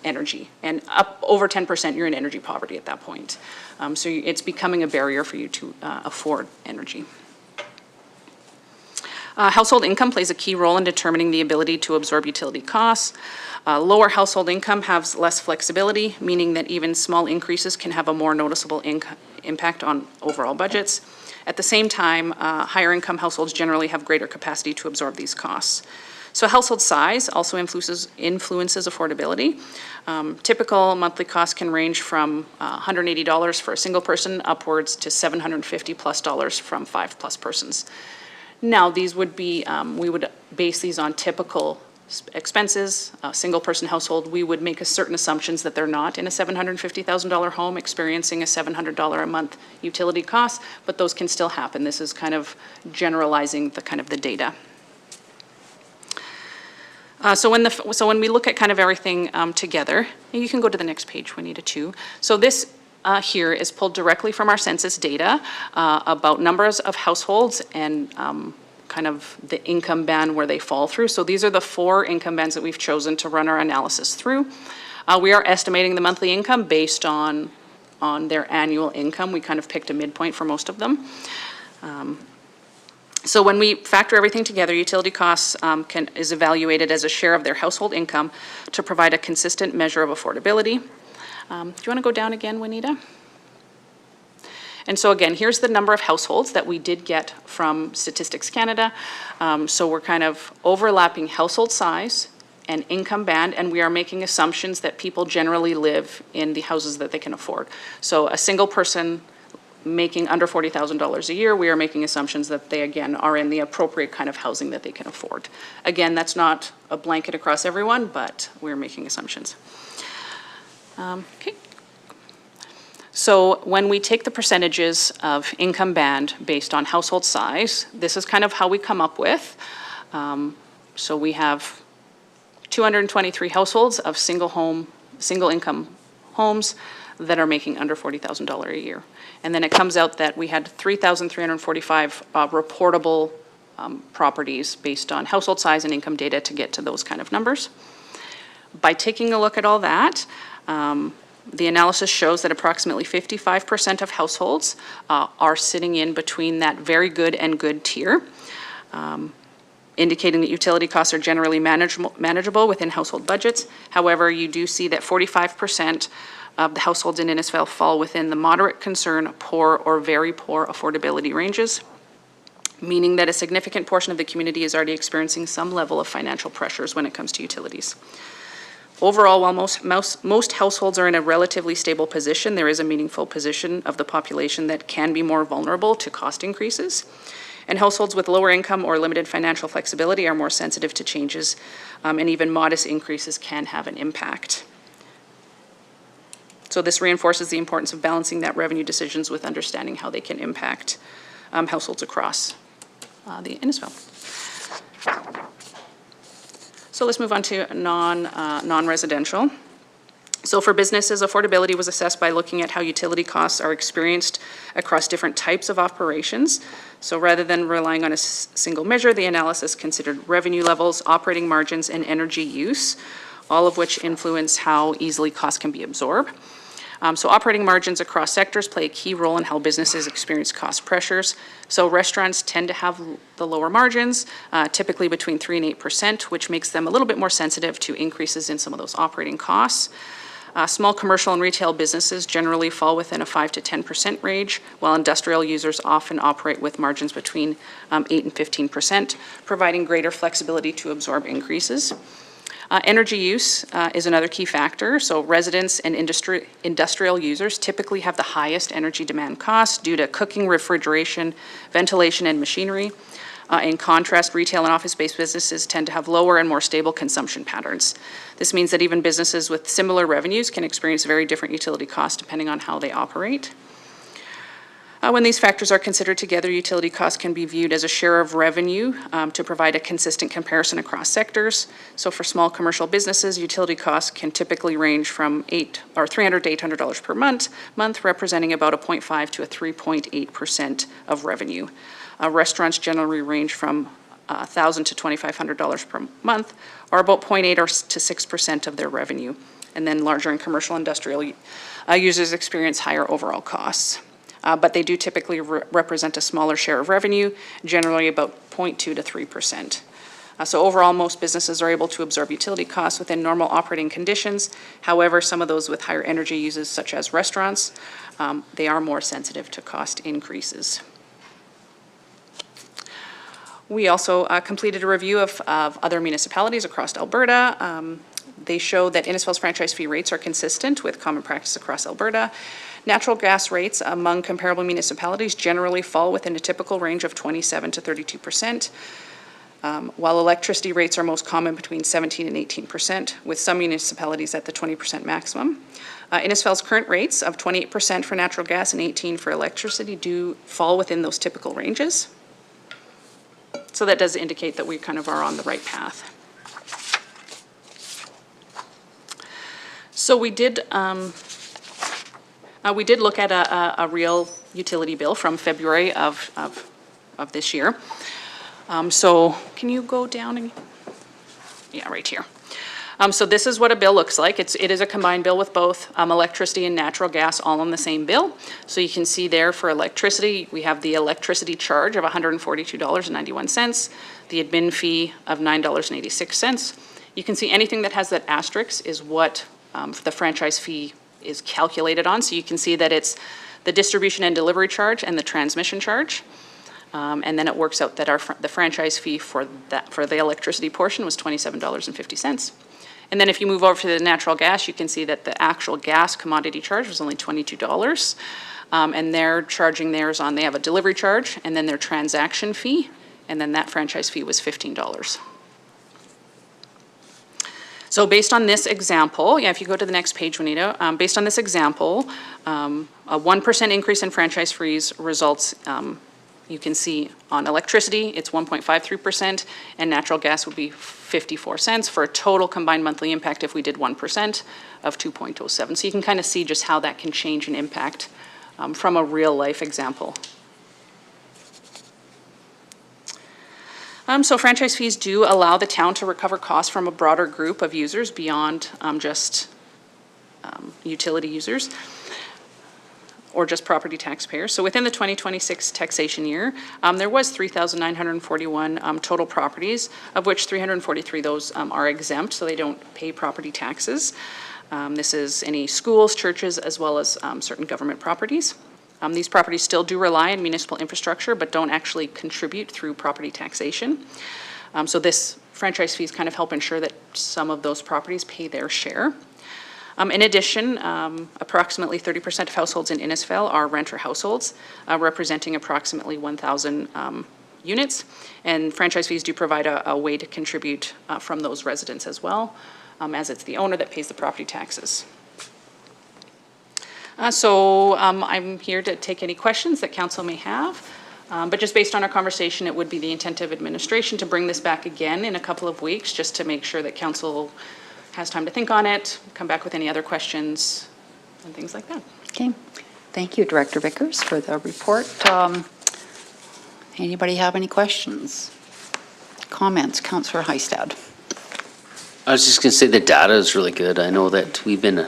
J: energy. And up over 10%, you're in energy poverty at that point. So it's becoming a barrier for you to afford energy. Household income plays a key role in determining the ability to absorb utility costs. Lower household income has less flexibility, meaning that even small increases can have a more noticeable impact on overall budgets. At the same time, higher income households generally have greater capacity to absorb these costs. So household size also influences affordability. Typical monthly costs can range from $180 for a single person upwards to $750+ from 5+ persons. Now, these would be, we would base these on typical expenses. A single person household, we would make a certain assumptions that they're not in a $750,000 home experiencing a $700 a month utility cost, but those can still happen. This is kind of generalizing the kind of the data. So when we look at kind of everything together, you can go to the next page, Juanita, too. So this here is pulled directly from our census data about numbers of households and kind of the income band where they fall through. So these are the 4 income bands that we've chosen to run our analysis through. We are estimating the monthly income based on their annual income. We kind of picked a midpoint for most of them. So when we factor everything together, utility costs is evaluated as a share of their household income to provide a consistent measure of affordability. Do you want to go down again, Juanita? And so again, here's the number of households that we did get from Statistics Canada. So we're kind of overlapping household size and income band, and we are making assumptions that people generally live in the houses that they can afford. So a single person making under $40,000 a year, we are making assumptions that they, again, are in the appropriate kind of housing that they can afford. Again, that's not a blanket across everyone, but we're making assumptions. Okay. So when we take the percentages of income band based on household size, this is kind of how we come up with. So we have 223 households of single income homes that are making under $40,000 a year. And then it comes out that we had 3,345 reportable properties based on household size and income data to get to those kind of numbers. By taking a look at all that, the analysis shows that approximately 55% of households are sitting in between that very good and good tier, indicating that utility costs are generally manageable within household budgets. However, you do see that 45% of the households in Innisfail fall within the moderate concern, poor, or very poor affordability ranges, meaning that a significant portion of the community is already experiencing some level of financial pressures when it comes to utilities. Overall, while most households are in a relatively stable position, there is a meaningful position of the population that can be more vulnerable to cost increases. And households with lower income or limited financial flexibility are more sensitive to changes, and even modest increases can have an impact. So this reinforces the importance of balancing that revenue decisions with understanding how they can impact households across the Innisfail. So let's move on to non-residential. So for businesses, affordability was assessed by looking at how utility costs are experienced across different types of operations. So rather than relying on a single measure, the analysis considered revenue levels, operating margins, and energy use, all of which influence how easily costs can be absorbed. So operating margins across sectors play a key role in how businesses experience cost pressures. So restaurants tend to have the lower margins, typically between 3% and 8%, which makes them a little bit more sensitive to increases in some of those operating costs. Small commercial and retail businesses generally fall within a 5% to 10% range, while industrial users often operate with margins between 8% and 15%, providing greater flexibility to absorb increases. Energy use is another key factor. So residents and industrial users typically have the highest energy demand costs due to cooking, refrigeration, ventilation, and machinery. In contrast, retail and office-based businesses tend to have lower and more stable consumption patterns. This means that even businesses with similar revenues can experience very different utility costs depending on how they operate. When these factors are considered together, utility costs can be viewed as a share of revenue to provide a consistent comparison across sectors. So for small commercial businesses, utility costs can typically range from $300 to $800 per month, representing about a 0.5 to a 3.8% of revenue. Restaurants generally range from $1,000 to $2,500 per month, or about 0.8 to 6% of their revenue. And then larger and commercial industrial users experience higher overall costs. But they do typically represent a smaller share of revenue, generally about 0.2 to 3%. So overall, most businesses are able to absorb utility costs within normal operating conditions. However, some of those with higher energy uses, such as restaurants, they are more sensitive to cost increases. We also completed a review of other municipalities across Alberta. They show that Innisfil's franchise fee rates are consistent with common practice across Alberta. Natural gas rates among comparable municipalities generally fall within a typical range of 27 to 32%, while electricity rates are most common between 17 and 18%, with some municipalities at the 20% maximum. Innisfil's current rates of 28% for natural gas and 18% for electricity do fall within those typical ranges. So that does indicate that we kind of are on the right path. So we did look at a real utility bill from February of this year. So can you go down and, yeah, right here. So this is what a bill looks like. It is a combined bill with both electricity and natural gas all on the same bill. So you can see there for electricity, we have the electricity charge of $142.91, the admin fee of $9.86. You can see anything that has that asterisk is what the franchise fee is calculated on. So you can see that it's the distribution and delivery charge and the transmission charge. And then it works out that the franchise fee for the electricity portion was $27.50. And then if you move over to the natural gas, you can see that the actual gas commodity charge was only $22. And they're charging theirs on, they have a delivery charge and then their transaction fee. And then that franchise fee was $15. So based on this example, yeah, if you go to the next page, Juanita, based on this example, a 1% increase in franchise fees results, you can see on electricity, it's 1.53%, and natural gas would be 54 cents for a total combined monthly impact if we did 1% of 2.07. So you can kind of see just how that can change and impact from a real life example. So franchise fees do allow the town to recover costs from a broader group of users beyond just utility users or just property taxpayers. So within the 2026 taxation year, there was 3,941 total properties, of which 343 those are exempt, so they don't pay property taxes. This is any schools, churches, as well as certain government properties. These properties still do rely on municipal infrastructure, but don't actually contribute through property taxation. So this franchise fees kind of help ensure that some of those properties pay their share. In addition, approximately 30% of households in Innisfil are renter households, representing approximately 1,000 units. And franchise fees do provide a way to contribute from those residents as well, as it's the owner that pays the property taxes. So I'm here to take any questions that council may have. But just based on our conversation, it would be the intent of administration to bring this back again in a couple of weeks, just to make sure that council has time to think on it, come back with any other questions and things like that.
A: Okay. Thank you, Director Vickers, for the report. Anybody have any questions? Comments? Councillor Heistad.
F: I was just going to say the data is really good. I know that we've been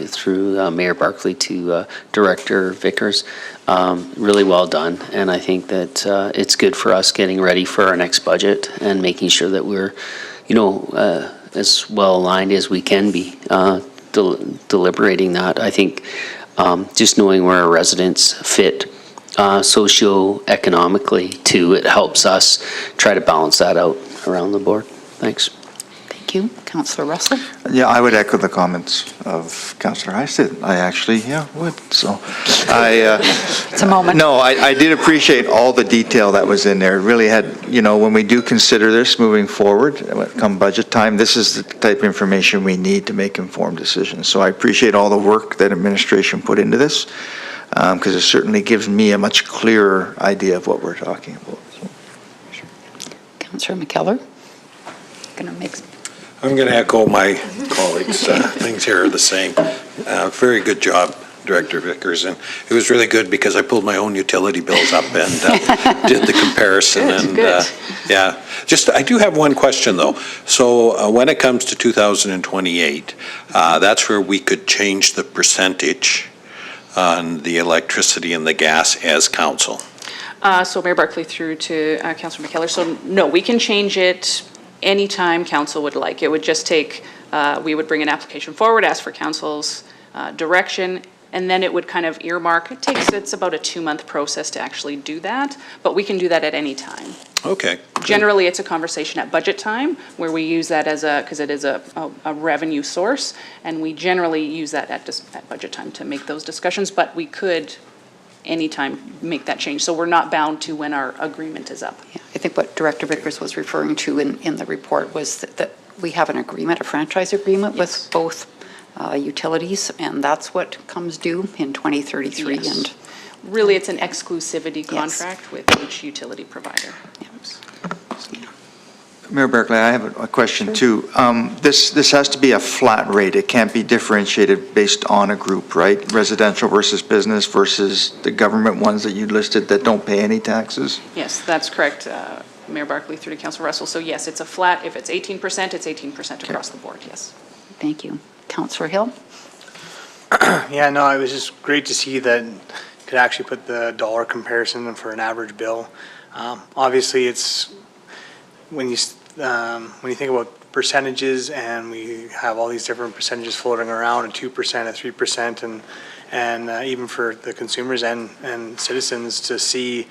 F: through Mayor Barclay to Director Vickers, really well done. And I think that it's good for us getting ready for our next budget and making sure that we're, as well aligned as we can be deliberating that. I think just knowing where our residents fit socioeconomically too, it helps us try to balance that out around the board. Thanks.
A: Thank Thank you. Councillor Russell?
E: Yeah, I would echo the comments of Councillor Heistad. I actually, would. So
A: It's a moment.
E: No, I did appreciate all the detail that was in there. It really had, when we do consider this moving forward, come budget time, this is the type of information we need to make informed decisions. So I appreciate all the work that administration put into this, because it certainly gives me a much clearer idea of what we're talking about. So.
A: Councillor McKellar?
K: I'm going to echo my colleagues. Things here are the same. Very good job, Director Vickers. And it was really good because I pulled my own utility bills up and did the comparison.
J: Good.
K: I do have one question though. So when it comes to 2028, that's where we could change the percentage on the electricity and the gas as council.
J: So Mayor Barclay through to Councillor McKellar. So no, we can change it anytime council would like. It would just take, we would bring an application forward, ask for council's direction, and then it would kind of earmark. It's about a 2-month process to actually do that, but we can do that at any time.
K: Okay.
J: Generally, it's a conversation at budget time where we use that as because it is a revenue source, and we generally use that at budget time to make those discussions, but we could anytime make that change. So we're not bound to when our agreement is up.
A: Yeah, I think what Director Vickers was referring to in the report was that we have an agreement, a franchise agreement with both utilities, and that's what comes due in 2033.
J: Yes.
A: And
J: really, it's an exclusivity
A: Yes.
J: contract with each utility provider.
E: Mayor Barclay, I have a question too. This has to be a flat rate. It can't be differentiated based on a group, right? Residential versus business versus the government ones that you listed that don't pay any taxes?
J: Yes, that's correct, Mayor Barclay through to Councillor Russell. So yes, it's a flat. If it's 18%, it's 18% across the board, yes.
A: thank you. Councillor Hill?
C: Yeah, no, it was just great to see that you could actually put the dollar comparison for an average bill. Obviously, it's when you think about percentages, and we have all these different percentages floating around, a 2%, a 3%, and even for the consumers and citizens to see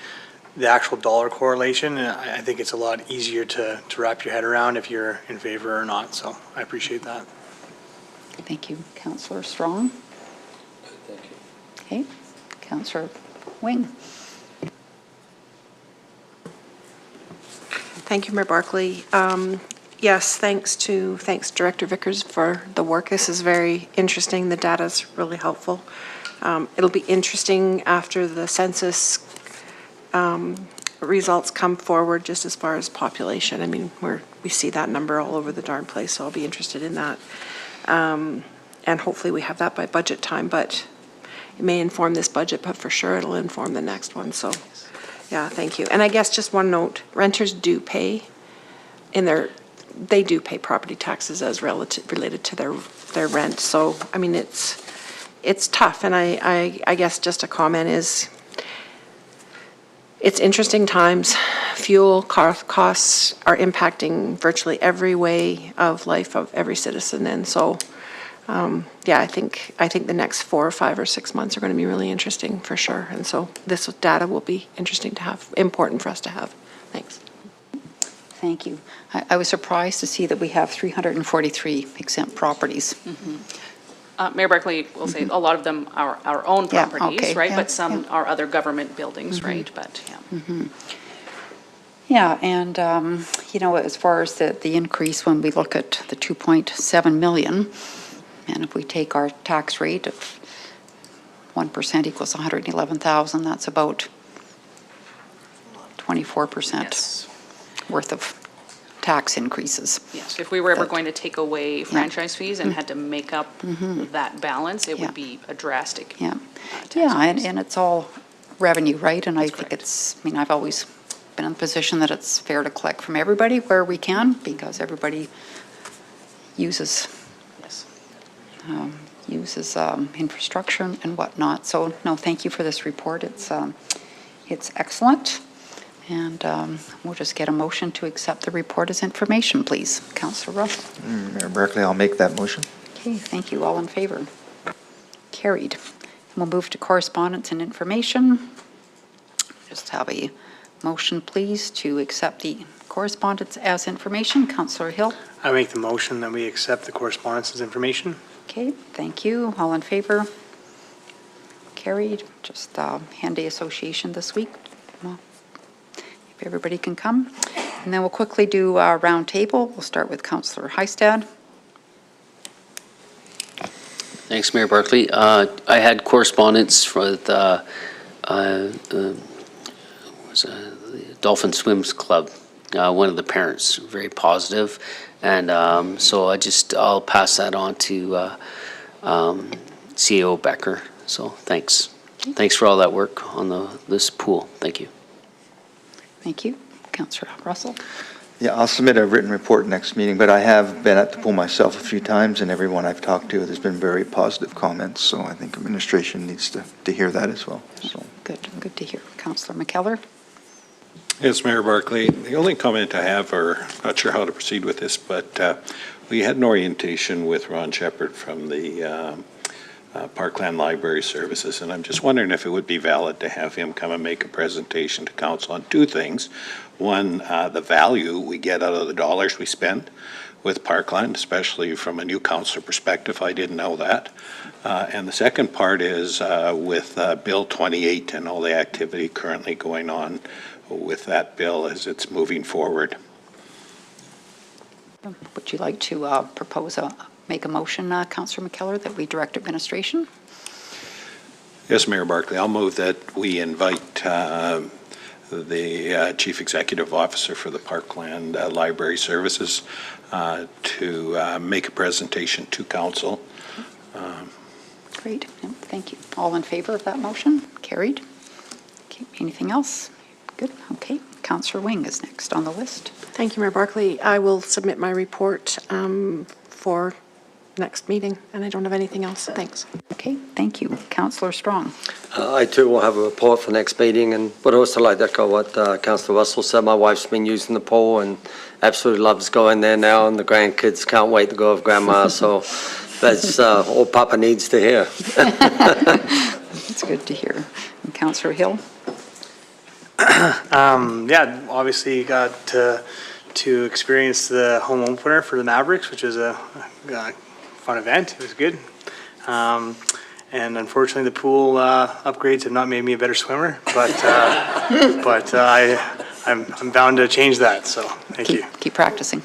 C: the actual dollar correlation, I think it's a lot easier to wrap your head around if you're in favor or not. So I appreciate that.
A: Thank you. Councillor Strong?
B: Thank you.
A: Okay. Councillor Wing?
G: Thank you, Mayor Barclay. Yes, thanks Director Vickers for the work. This is very interesting. The data is really helpful. It'll be interesting after the census results come forward, just as far as population. I mean, we see that number all over the darn place, so I'll be interested in that. And hopefully we have that by budget time, but it may inform this budget, but for sure it'll inform the next one. So, yeah, thank you. And I guess just one note, renters do pay they do pay property taxes as related to their rent. So, I mean, it's tough. And I guess just a comment is, it's interesting times. Fuel costs are impacting virtually every way of life of every citizen. And so, yeah, I think the next 4 or 5 or 6 months are going to be really interesting for sure. And so this data will be interesting to have, important for us to have. Thanks.
A: Thank you. I was surprised to see that we have 343 exempt properties.
J: Mayor Barclay will say a lot of them are our own
A: Yeah,
J: properties,
A: okay,
J: right?
A: yeah,
J: But some
A: yeah.
J: are other government buildings, right? But, yeah.
A: Yeah, and, as far as the increase, when we look at the 2.7 million, and if we take our tax rate of 1% equals 111,000, that's about 24%
J: Yes.
A: worth of tax increases.
J: Yes, if we were ever
A: That-
J: going to take away franchise fees and had to make up that balance, it
A: Yeah.
J: would be a drastic.
A: Yeah,
J: tax
A: yeah,
J: increase.
A: and it's all revenue, right? And I
J: That's
A: think
J: correct.
A: I've always been in the position that it's fair to collect from everybody where we can, because everybody uses
J: Yes.
A: infrastructure and whatnot. So, no, thank you for this report. It's excellent. And we'll just get a motion to accept the report as information, please. Councillor Russell.
E: Mayor Barclay, I'll make that motion.
A: Okay, thank you. All in favor? Carried. And we'll move to correspondence and information. Just have a motion, please, to accept the Correspondence as information, Councillor Hill.
C: I make the motion that we accept the correspondence as information.
A: Okay, thank you. All in favor? Carried. Just handy association this week. Well, if everybody can come. And then we'll quickly do a round table. We'll start with Councillor Heistad.
F: Thanks, Mayor Barclay. I had correspondence with the Dolphin Swims Club, one of the parents, very positive. And so I'll pass that on to CEO Becker. So thanks. Thanks for all that work on this pool. Thank you.
A: Thank you. Councillor Russell.
E: Yeah, I'll submit a written report next meeting, but I have been at the pool myself a few times, and everyone I've talked to, there's been very positive comments, so I think administration needs to hear that as well. So.
A: Good to hear. Councillor McKellar.
K: Yes, Mayor Barclay, the only comment I have, or not sure how to proceed with this, but we had an orientation with Ron Shepherd from the Parkland Library Services, and I'm just wondering if it would be valid to have him come and make a presentation to council on two things. One, the value we get out of the dollars we spend with Parkland, especially from a new councillor perspective. I didn't know that. And the second part is with Bill 28 and all the activity currently going on with that bill as it's moving forward.
A: Would you like to make a motion, Councillor McKellar, that we direct administration?
K: Yes, Mayor Barclay, I'll move that we invite the Chief Executive Officer for the Parkland Library Services to make a presentation to council.
A: Great, thank you. All in favor of that motion? Carried. Okay, anything else? Good, okay. Councillor Wing is next on the list.
G: Thank you, Mayor Barclay. I will submit my report for next meeting, and I don't have anything else. Thanks.
A: Okay, thank you. Councillor Strong.
B: I too will have a report for next meeting, and would also like to echo what Councillor Russell said. My wife's been using the pool and absolutely loves going there now, and the grandkids can't wait to go with Grandma, so that's all Papa needs to hear.
A: That's good to hear. And Councillor Hill?
C: Yeah, obviously you got to experience the home opener for the Mavericks, which is a fun event. It was good. And unfortunately, the pool upgrades have not made me a better swimmer, but I'm bound to change that. So thank you.
A: Keep practicing.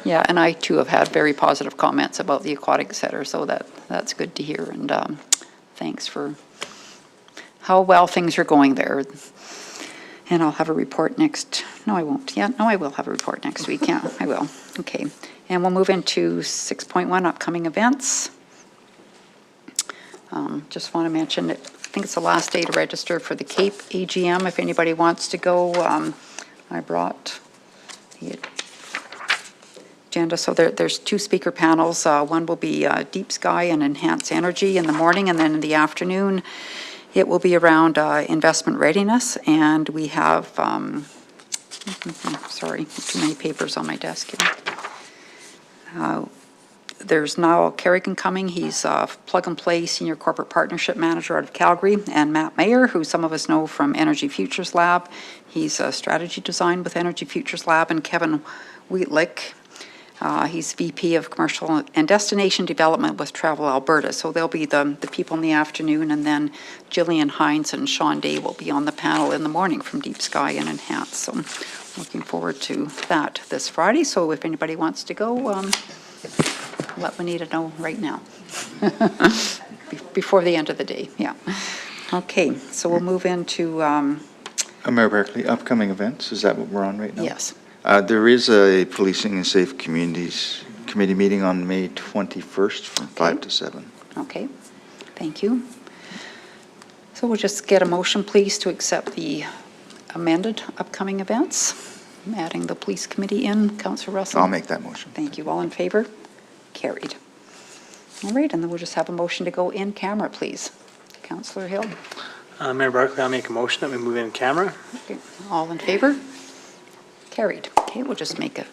A: Yeah, and I too have had very positive comments about the aquatic center, so that's good to hear. And thanks for how well things are going there. And I'll have a report next. No, I won't. Yeah, no, I will have a report next week. Yeah, I will. Okay. And we'll move into 6.1, upcoming events. Just want to mention, I think it's the last day to register for the Cape AGM. If anybody wants to go, I brought the agenda. So there's two speaker panels. One will be Deep Sky and Enhanced Energy in the morning, and then in the afternoon, it will be around investment readiness. And we have, sorry, too many papers on my desk here. There's Niall Kerrigan coming. He's Plug and Play Senior Corporate Partnership Manager out of Calgary, and Matt Mayer, who some of us know from Energy Futures Lab. He's a strategy design with Energy Futures Lab, and Kevin Wheatlick. He's VP of Commercial and Destination Development with Travel Alberta. So they'll be the people in the afternoon, and then Gillian Hines and Sean Day will be on the panel in the morning from Deep Sky and Enhance. So looking forward to that this Friday. So if anybody wants to go, let Juanita know right now. Before the end of the day, yeah. Okay, so we'll move into...
E: Mayor Barclay, upcoming events, is that what we're on right now?
A: Yes.
E: There is a Policing and Safe Communities Committee meeting on May 21st from 5 to 7.
A: Okay, thank you. So we'll just get a motion, please, to accept the amended upcoming events, adding the police committee in. Councillor Russell?
E: I'll make that motion.
A: Thank you. All in favor? Carried. All right, and then we'll just have a motion to go in camera, please. Councillor Hill?
C: Mayor Barclay, I'll make a motion that we move in camera.
A: Okay. All in favor? Carried. Okay, we'll just make a